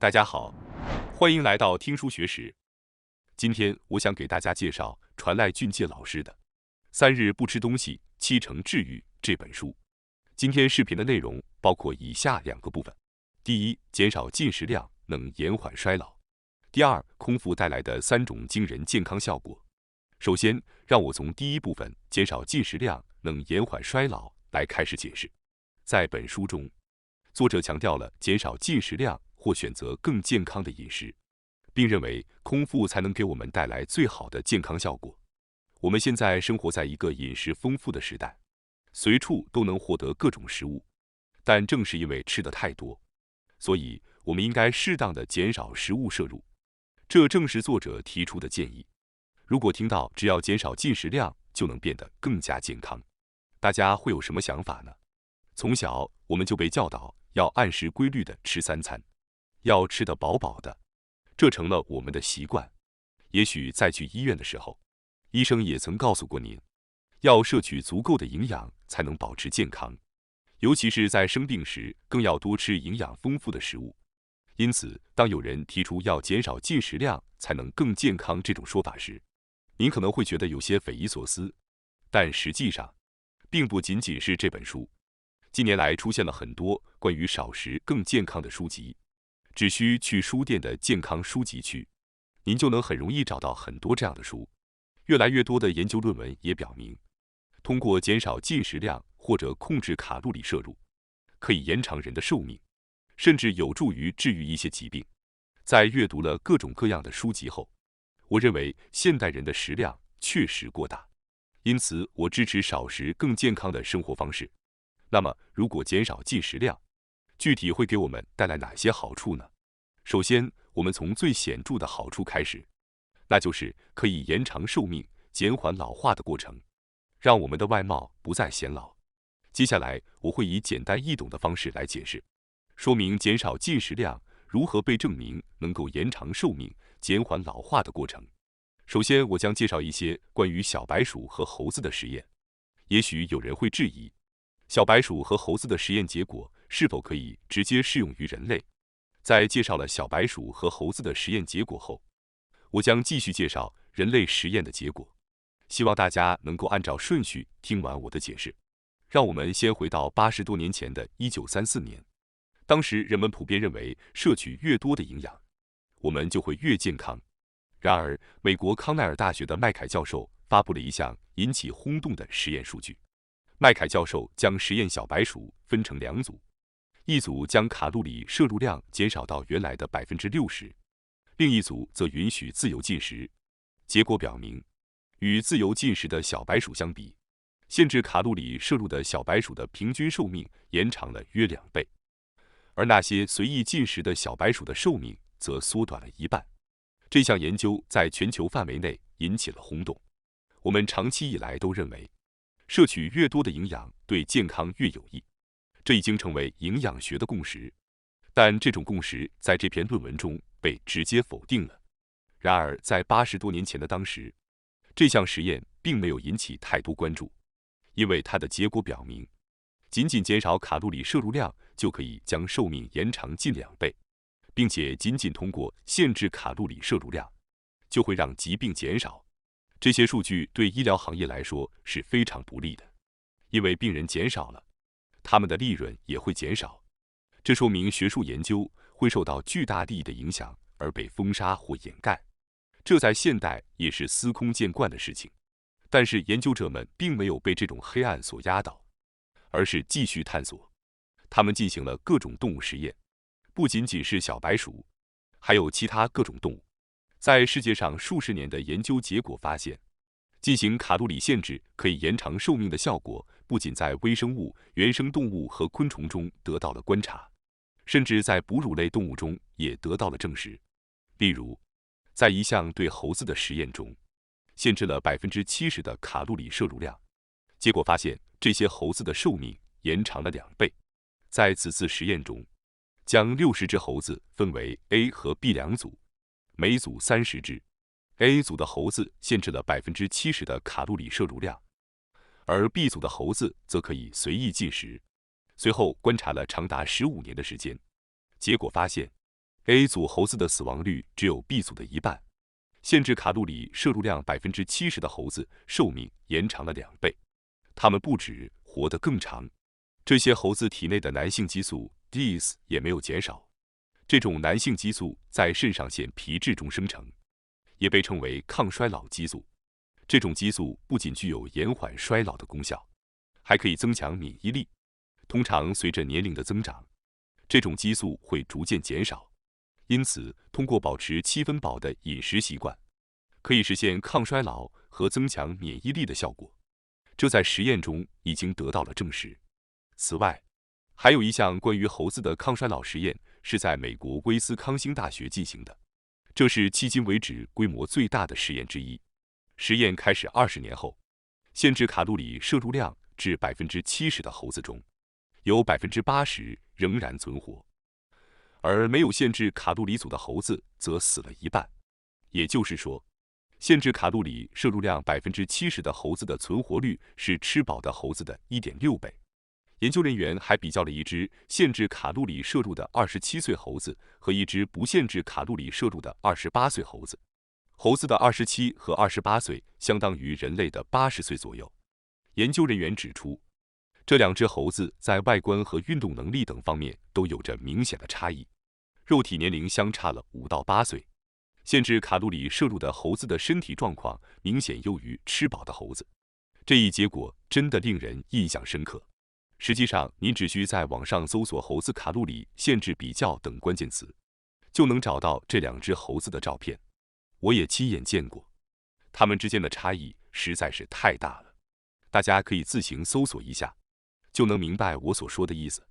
大家好，欢迎来到听书学史。今天我想给大家介绍传赖俊介老师的《3日不吃东西7成治愈》这本书。今天视频的内容包括以下2个部分：第一，减少进食量能延缓衰老；第二，空腹带来的3种惊人健康效果。首先，让我从第一部分减少进食量能延缓衰老来开始解释。在本书中，作者强调了减少进食量或选择更健康的饮食，并认为空腹才能给我们带来最好的健康效果。我们现在生活在一个饮食丰富的时代，随处都能获得各种食物，但正是因为吃得太多，所以我们应该适当的减少食物摄入。这正是作者提出的建议。如果听到只要减少进食量就能变得更加健康，大家会有什么想法呢？从小我们就被教导要按时规律的吃3餐，要吃得饱饱的，这成了我们的习惯。也许在去医院的时候，医生也曾告诉过您，要摄取足够的营养才能保持健康，尤其是在生病时，更要多吃营养丰富的食物。因此，当有人提出要减少进食量才能更健康这种说法时，您可能会觉得有些匪夷所思。但实际上，并不仅仅是这本书。近年来出现了很多关于少食更健康的书籍，只需去书店的健康书籍区，您就能很容易找到很多这样的书。越来越多的研究论文也表明，通过减少进食量或者控制卡路里摄入，可以延长人的寿命，甚至有助于治愈一些疾病。在阅读了各种各样的书籍后，我认为现代人的食量确实过大，因此我支持少食更健康的生活方式。那么，如果减少进食量，具体会给我们带来哪些好处呢？首先，我们从最显著的好处开始，那就是可以延长寿命，减缓老化的过程，让我们的外貌不再显老。接下来，我会以简单易懂的方式来解释，说明减少进食量如何被证明能够延长寿命、减缓老化的过程。首先，我将介绍一些关于小白鼠和猴子的实验。也许有人会质疑，小白鼠和猴子的实验结果是否可以直接适用于人类？在介绍了小白鼠和猴子的实验结果后，我将继续介绍人类实验的结果。希望大家能够按照顺序听完我的解释。让我们先回到80多年前的1934年，当时人们普遍认为，摄取越多的营养，我们就会越健康。然而，美国康奈尔大学的麦凯教授发布了一项引起轰动的实验数据。麦凯教授将实验小白鼠分成2组，一组将卡路里摄入量减少到原来的60%，另一组则允许自由进食。结果表明，与自由进食的小白鼠相比，限制卡路里摄入的小白鼠的平均寿命延长了约2倍，而那些随意进食的小白鼠的寿命则缩短了1半。这项研究在全球范围内引起了轰动。我们长期以来都认为，摄取越多的营养对健康越有益，这已经成为营养学的共识。但这种共识在这篇论文中被直接否定了。然而，在80多年前的当时，这项实验并没有引起太多关注，因为它的结果表明，仅仅减少卡路里摄入量就可以将寿命延长近2倍，并且仅仅通过限制卡路里摄入量，就会让疾病减少。这些数据对医疗行业来说是非常不利的，因为病人减少了，他们的利润也会减少。这说明学术研究会受到巨大利益的影响而被封杀或掩盖，这在现代也是司空见惯的事情。但是研究者们并没有被这种黑暗所压倒，而是继续探索。他们进行了各种动物实验，不仅仅是小白鼠，还有其他各种动物。在世界上数十年的研究结果发现，进行卡路里限制可以延长寿命的效果，不仅在微生物、原生动物和昆虫中得到了观察，甚至在哺乳类动物中也得到了证实。例如，在一项对猴子的实验中，限制了70%的卡路里摄入量，结果发现这些猴子的寿命延长了2倍。在此次实验中，将60只猴子分为 A 和 B 2组，每组30只。A 组的猴子限制了70%的卡路里摄入量，而 B 组的猴子则可以随意进食。随后观察了长达15年的时间，结果发现， A 组猴子的死亡率只有 B 组的一半，限制卡路里摄入量 70% 的猴子寿命延长了2倍，它们不止活得更长，这些猴子体内的男性激素 DIS 也没有减少。这种男性激素在肾上腺皮质中生成，也被称为抗衰老激素。这种激素不仅具有延缓衰老的功效，还可以增强免疫力。通常随着年龄的增长，这种激素会逐渐减少。因此，通过保持7分饱的饮食习惯，可以实现抗衰老和增强免疫力的效果。这在实验中已经得到了证实。此外，还有一项关于猴子的抗衰老实验是在美国威斯康星大学进行的，这是迄今为止规模最大的实验之一。实验开始20年后，限制卡路里摄入量至 70% 的猴子中，有 80% 仍然存活。而没有限制卡路里组的猴子则死了一半，也就是说，限制卡路里摄入量 70% 的猴子的存活率是吃饱的猴子的 1.6 倍。研究人员还比较了一只限制卡路里摄入的27岁猴子和一只不限制卡路里摄入的28岁猴子，猴子的27和28岁相当于人类的80岁左右。研究人员指出，这2只猴子在外观和运动能力等方面都有着明显的差异。肉体年龄相差了5到8岁，限制卡路里摄入的猴子的身体状况明显优于吃饱的猴子。这一结果真的令人印象深刻。实际上，您只需在网上搜索猴子卡路里限制比较等关键词，就能找到这2只猴子的照片。我也亲眼见过，它们之间的差异实在是太大了。大家可以自行搜索一下，就能明白我所说的意思。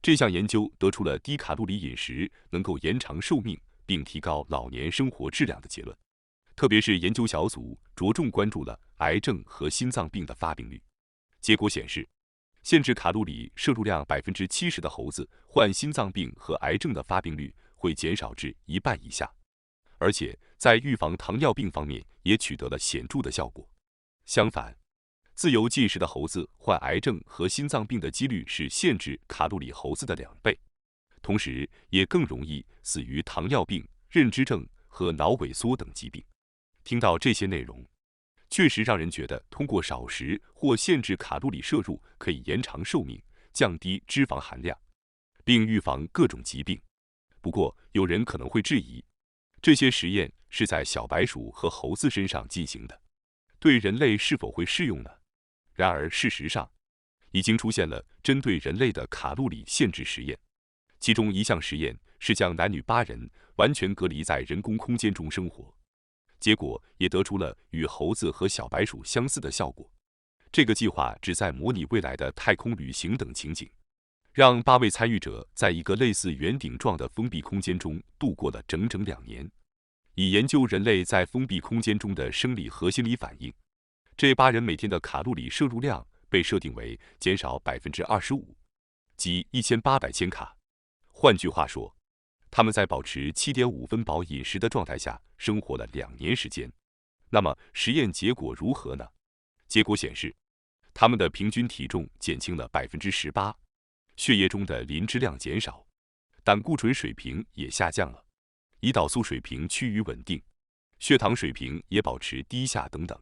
这项研究得出了低卡路里饮食能够延长寿命并提高老年生活质量的结论，特别是研究小组着重关注了癌症和心脏病的发病率。结果显示，限制卡路里摄入量 70% 的猴子患心脏病和癌症的发病率会减少至1半以下，而且在预防糖尿病方面也取得了显著的效果。相反，自由进食的猴子患癌症和心脏病的几率是限制卡路里猴子的2倍，同时也更容易死于糖尿病、认知症和脑萎缩等疾病。听到这些内容，确实让人觉得通过少食或限制卡路里摄入可以延长寿命、降低脂肪含量，并预防各种疾病。不过，有人可能会质疑，这些实验是在小白鼠和猴子身上进行的，对人类是否会适用呢？然而，事实上，已经出现了针对人类的卡路里限制实验。其中一项实验是将男女8人完全隔离在人工空间中生活，结果也得出了与猴子和小白鼠相似的效果。这个计划旨在模拟未来的太空旅行等情景，让8位参与者在一个类似圆顶状的封闭空间中度过了整整2年，以研究人类在封闭空间中的生理和心理反应。这8人每天的卡路里摄入量被设定为减少 25%， 即1800千卡。换句话说，他们在保持 7.5 分饱饮食的状态下生活了2年时间。那么实验结果如何呢？结果显示，他们的平均体重减轻了 18%， 血液中的磷脂量减少，胆固醇水平也下降了，胰岛素水平趋于稳定，血糖水平也保持低下等等。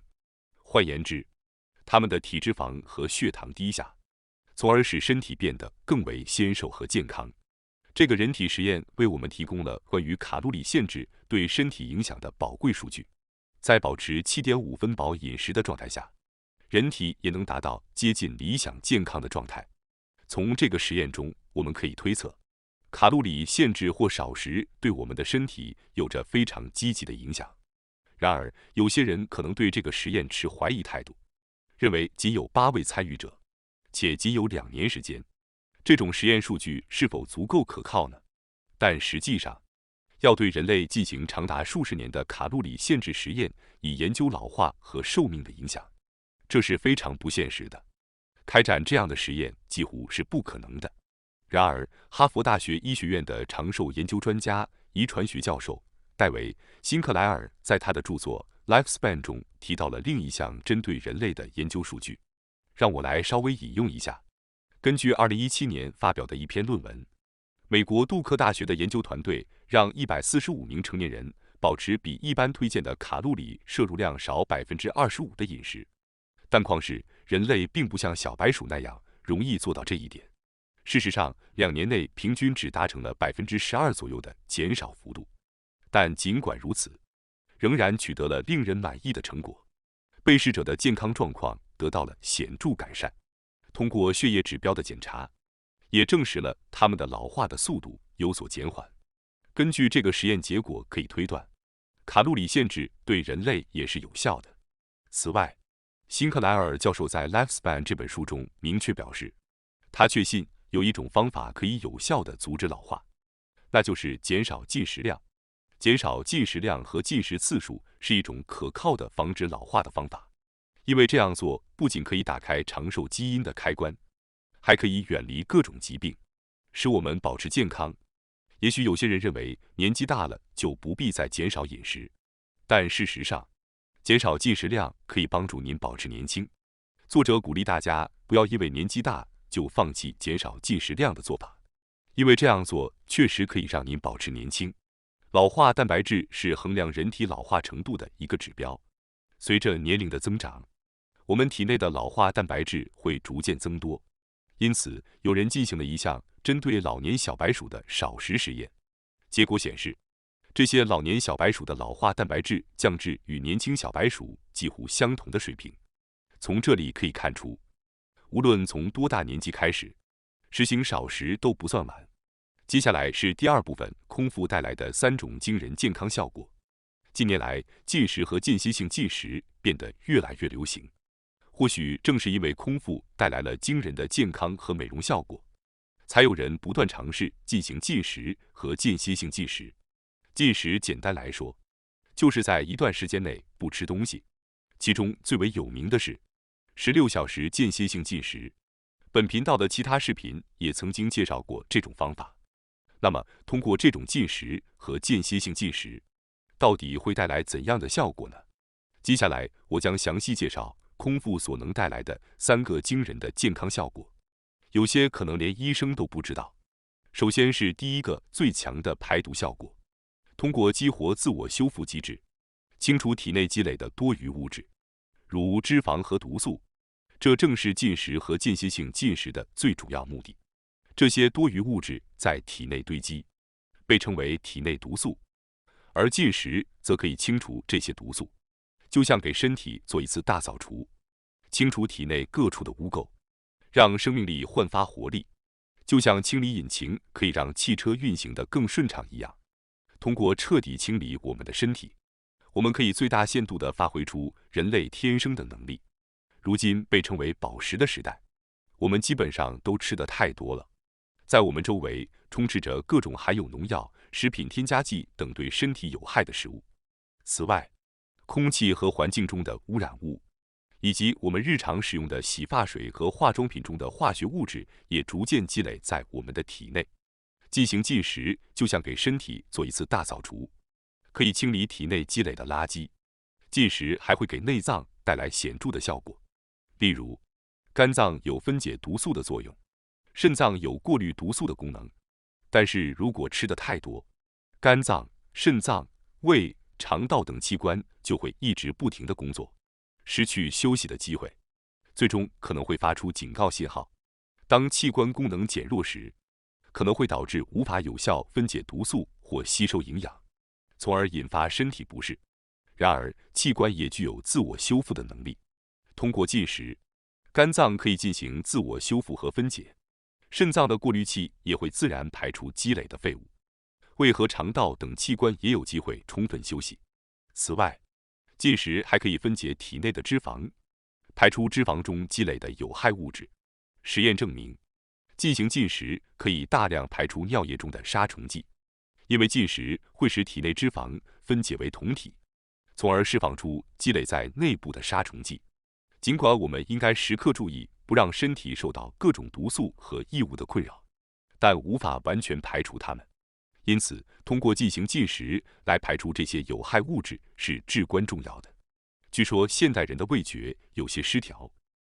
换言之，他们的体脂肪和血糖低下，从而使身体变得更为纤瘦和健康。这个人体实验为我们提供了关于卡路里限制对身体影响的宝贵数据。在保持 7.5 分饱饮食的状态下，人体也能达到接近理想健康的状态。从这个实验中，我们可以推测，卡路里限制或少食对我们的身体有着非常积极的影响。然而，有些人可能对这个实验持怀疑态度，认为仅有8位参与者，且仅有2年时间，这种实验数据是否足够可靠呢？但实际上，要对人类进行长达数十年的卡路里限制实验，以研究老化和寿命的影响，这是非常不现实的。开展这样的实验几乎是不可能的。然而，哈佛大学医学院的长寿研究专家、遗传学教授戴维·辛克莱尔在他的著作《Lifespan》中提到了另一项针对人类的研究数据，让我来稍微引用一下。根据2017年发表的一篇论文，美国杜克大学的研究团队让145名成年人保持比一般推荐的卡路里摄入量少25%的饮食。但况是，人类并不像小白鼠那样容易做到这一点。事实上，2年内平均只达成了12%左右的减少幅度。但尽管如此，仍然取得了令人满意的成果。被试者的健康状况得到了显著改善。通过血液指标的检查，也证实了他们的老化的速度有所减缓。根据这个实验结果可以推断，卡路里限制对人类也是有效的。此外，辛克莱尔教授在《Lifespan》这本书中明确表示，他确信有一种方法可以有效地阻止老化，那就是减少进食量。减少进食量和进食次数是一种可靠的防止老化的方法，因为这样做不仅可以打开长寿基因的开关，还可以远离各种疾病，使我们保持健康。也许有些人认为年纪大了就不必再减少饮食，但事实上，减少进食量可以帮助您保持年轻。作者鼓励大家不要因为年纪大就放弃减少进食量的做法，因为这样做确实可以让您保持年轻。老化蛋白质是衡量人体老化程度的一个指标。随着年龄的增长，我们体内的老化蛋白质会逐渐增多。因此，有人进行了一项针对老年小白鼠的少食实验，结果显示，这些老年小白鼠的老化蛋白质降至与年轻小白鼠几乎相同的水平。从这里可以看出，无论从多大年纪开始，实行少食都不算晚。接下来是第二部分，空腹带来的3种惊人健康效果。近年来，禁食和间歇性进食变得越来越流行。或许正是因为空腹带来了惊人的健康和美容效果，才有人不断尝试进行禁食和间歇性进食。禁食简单来说，就是在一段时间内不吃东西。其中最为有名的是16小时间歇性进食。本频道的其他视频也曾经介绍过这种方法。那么，通过这种禁食和间歇性进食，到底会带来怎样的效果呢？接下来我将详细介绍空腹所能带来的3个惊人的健康效果，有些可能连医生都不知道。首先是第一个最强的排毒效果，通过激活自我修复机制，清除体内积累的多余物质，如脂肪和毒素。这正是禁食和间歇性进食的最主要目的。这些多余物质在体内堆积，被称为体内毒素，而进食则可以清除这些毒素，就像给身体做一次大扫除，清除体内各处的污垢，让生命力焕发活力，就像清理引擎可以让汽车运行得更顺畅一样。通过彻底清理我们的身体，我们可以最大限度地发挥出人类天生的能力。如今被称为饱食的时代，我们基本上都吃得太多了。在我们周围充斥着各种含有农药、食品添加剂等对身体有害的食物。此外，空气和环境中的污染物，以及我们日常使用的洗发水和化妆品中的化学物质，也逐渐积累在我们的体内。进行禁食就像给身体做一次大扫除，可以清理体内积累的垃圾。禁食还会给内脏带来显著的效果，例如，肝脏有分解毒素的作用，肾脏有过滤毒素的功能。但是如果吃得太多，肝脏、肾脏、胃、肠道等器官就会一直不停地工作，失去休息的机会，最终可能会发出警告信号。当器官功能减弱时，可能会导致无法有效分解毒素或吸收营养，从而引发身体不适。然而，器官也具有自我修复的能力。通过进食，肝脏可以进行自我修复和分解，肾脏的过滤器也会自然排出积累的废物，胃和肠道等器官也有机会充分休息。此外，进食还可以分解体内的脂肪，排出脂肪中积累的有害物质。实验证明，进行禁食可以大量排出尿液中的杀虫剂，因为禁食会使体内脂肪分解为酮体，从而释放出积累在内部的杀虫剂。尽管我们应该时刻注意不让身体受到各种毒素和异物的困扰，但无法完全排除它们。因此，通过进行禁食来排除这些有害物质是至关重要的。据说现代人的味觉有些失调，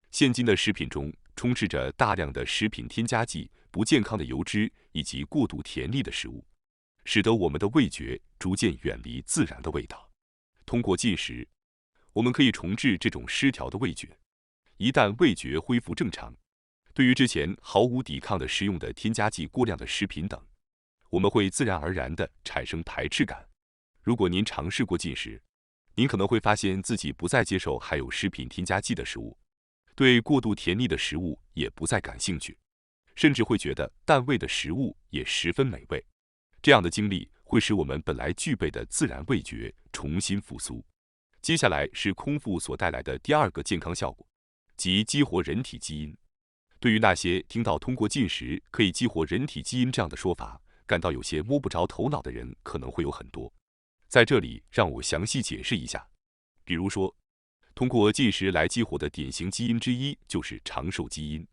现今的食品中充斥着大量的食品添加剂、不健康的油脂以及过度甜腻的食物，使得我们的味觉逐渐远离自然的味道。通过进食，我们可以重置这种失调的味觉。一旦味觉恢复正常，对于之前毫无抵抗的食用的添加剂过量的食品等，我们会自然而然地产生排斥感。如果您尝试过进食，您可能会发现自己不再接受含有食品添加剂的食物，对过度甜腻的食物也不再感兴趣，甚至会觉得淡味的食物也十分美味。这样的经历会使我们本来具备的自然味觉重新复苏。接下来是空腹所带来的第二个健康效果，即激活人体基因。对于那些听到通过进食可以激活人体基因这样的说法感到有些摸不着头脑的人可能会有很多。在这里让我详细解释一下。比如说，通过进食来激活的典型基因之一就是长寿基因。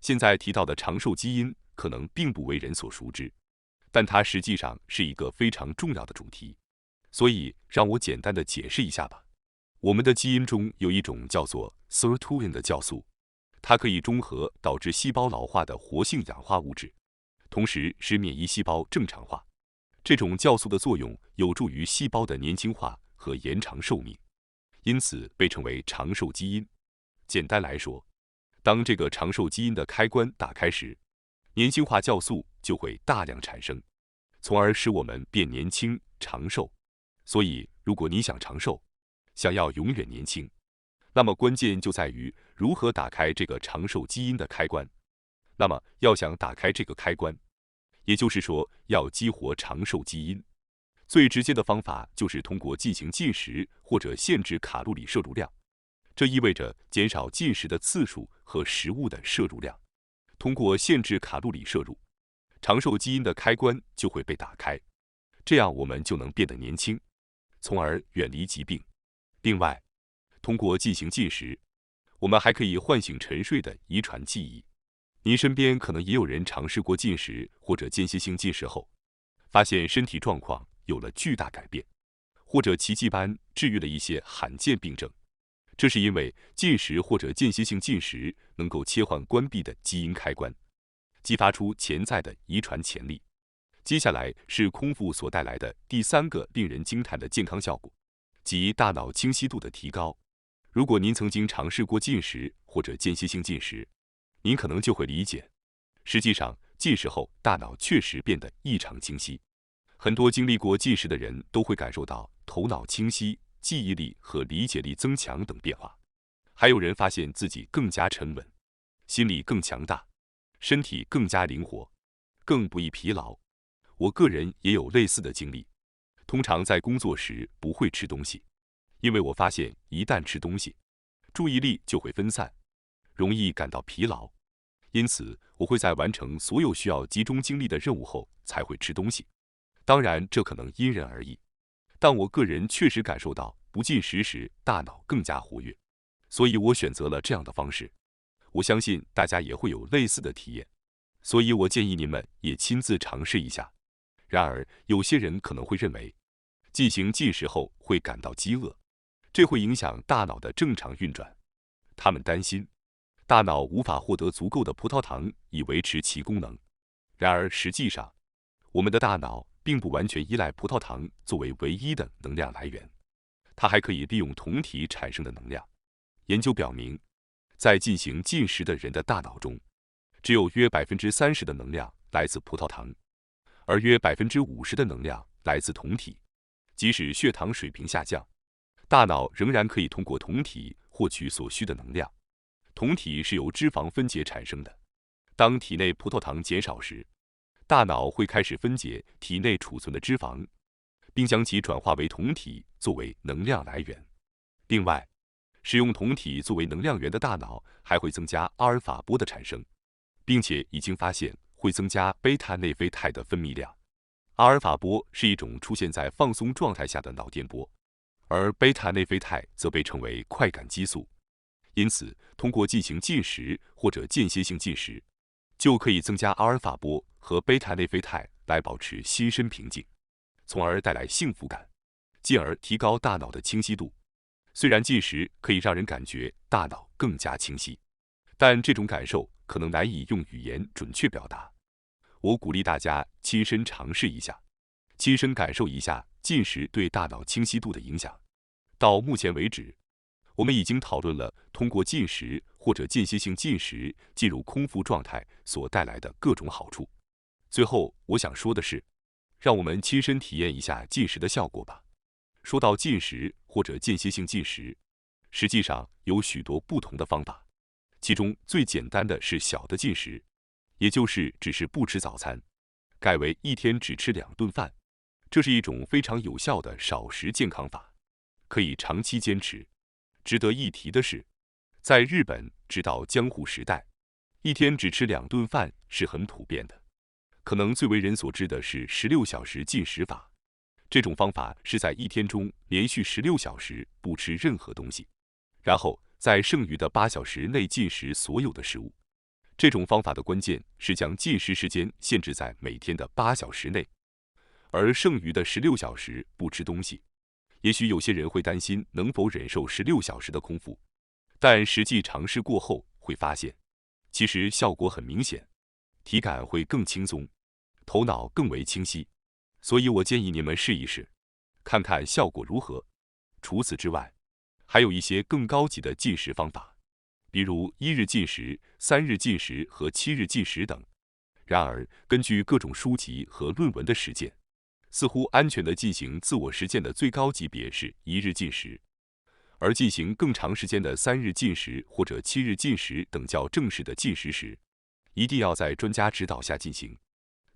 现在提到的长寿基因可能并不为人所熟知，但它实际上是一个非常重要的主题。所以让我简单的解释一下吧。我们的基因中有一种叫做 sirtuin 的酵素，它可以中和导致细胞老化的活性氧化物质，同时使免疫细胞正常化。这种酵素的作用有助于细胞的年轻化和延长寿命，因此被称为长寿基因。简单来说，当这个长寿基因的开关打开时，年轻化酵素就会大量产生，从而使我们变年轻、长寿。所以，如果你想长寿，想要永远年轻，那么关键就在于如何打开这个长寿基因的开关。那么，要想打开这个开关，也就是说，要激活长寿基因，最直接的方法就是通过进行进食或者限制卡路里摄入量。这意味着减少进食的次数和食物的摄入量。通过限制卡路里摄入，长寿基因的开关就会被打开，这样我们就能变得年轻，从而远离疾病。另外，通过进行进食，我们还可以唤醒沉睡的遗传记忆。您身边可能也有人尝试过进食或者间歇性进食后，发现身体状况有了巨大改变，或者奇迹般治愈了一些罕见病症。这是因为进食或者间歇性进食能够切换关闭的基因开关，激发出潜在的遗传潜力。接下来是空腹所带来的第三个令人惊叹的健康效果，即大脑清晰度的提高。如果您曾经尝试过进食或者间歇性进食，您可能就会理解，实际上进食后大脑确实变得异常清晰。很多经历过进食的人都会感受到头脑清晰、记忆力和理解力增强等变化。还有人发现自己更加沉稳，心理更强大，身体更加灵活，更不易疲劳。我个人也有类似的经历。通常在工作时不会吃东西，因为我发现一旦吃东西，注意力就会分散，容易感到疲劳。因此，我会在完成所有需要集中精力的任务后才会吃东西。当然，这可能因人而异，但我个人确实感受到不进食时大脑更加活跃，所以我选择了这样的方式。我相信大家也会有类似的体验，所以我建议你们也亲自尝试一下。然而，有些人可能会认为，进行进食后会感到饥饿，这会影响大脑的正常运转。他们担心大脑无法获得足够的葡萄糖以维持其功能。然而，实际上，我们的大脑并不完全依赖葡萄糖作为唯一的能量来源，它还可以利用酮体产生的能量。研究表明，在进行进食的人的大脑中，只有约30%的能量来自葡萄糖，而约50%的能量来自酮体。即使血糖水平下降，大脑仍然可以通过酮体获取所需的能量。酮体是由脂肪分解产生的。当体内葡萄糖减少时，大脑会开始分解体内储存的脂肪，并将其转化为酮体作为能量来源。另外，使用酮体作为能量源的大脑还会增加阿尔法波的产生，并且已经发现会增加贝塔内啡肽的分泌量。阿尔法波是一种出现在放松状态下的脑电波，而贝塔内啡肽则被称为快感激素。因此，通过进行进食或者间歇性进食，就可以增加阿尔法波和贝塔内啡肽来保持心身平静，从而带来幸福感，进而提高大脑的清晰度。虽然进食可以让人感觉大脑更加清晰，但这种感受可能难以用语言准确表达。我鼓励大家亲身尝试一下。亲身感受一下进食对大脑清晰度的影响。到目前为止，我们已经讨论了通过进食或者间歇性进食进入空腹状态所带来的各种好处。最后，我想说的是，让我们亲身体验一下进食的效果吧。说到进食或者间歇性进食，实际上有许多不同的方法，其中最简单的是小的进食，也就是只是不吃早餐，改为一天只吃2顿饭。这是一种非常有效的少食健康法，可以长期坚持。值得一提的是，在日本直到江户时代，一天只吃2顿饭是很普遍的。可能最为人所知的是16小时进食法，这种方法是在一天中连续16小时不吃任何东西，然后在剩余的8小时内进食所有的食物。这种方法的关键是将进食时间限制在每天的8小时内，而剩余的16小时不吃东西。也许有些人会担心能否忍受16小时的空腹，但实际尝试过后会发现，其实效果很明显，体感会更轻松，头脑更为清晰。所以我建议你们试一试，看看效果如何。除此之外，还有一些更高级的进食方法，比如1日进食、3日进食和7日进食等。然而，根据各种书籍和论文的实践，似乎安全地进行自我实践的最高级别是1日进食，而进行更长时间的3日进食或者7日进食等较正式的进食时，一定要在专家指导下进行。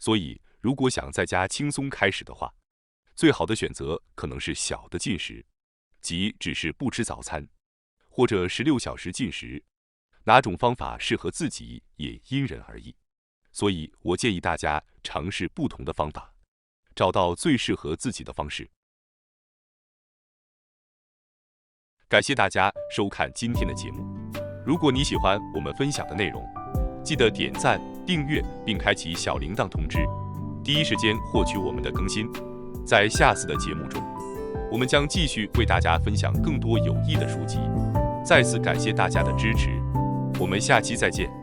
所以，如果想在家轻松开始的话，最好的选择可能是小的进食，即只是不吃早餐，或者16小时进食。哪种方法适合自己也因人而异，所以我建议大家尝试不同的方法，找到最适合自己的方式。感谢大家收看今天的节目。如果你喜欢我们分享的内容，记得点赞、订阅并开启小铃铛通知，第一时间获取我们的更新。在下次的节目中，我们将继续为大家分享更多有益的书籍。再次感谢大家的支持，我们下期再见。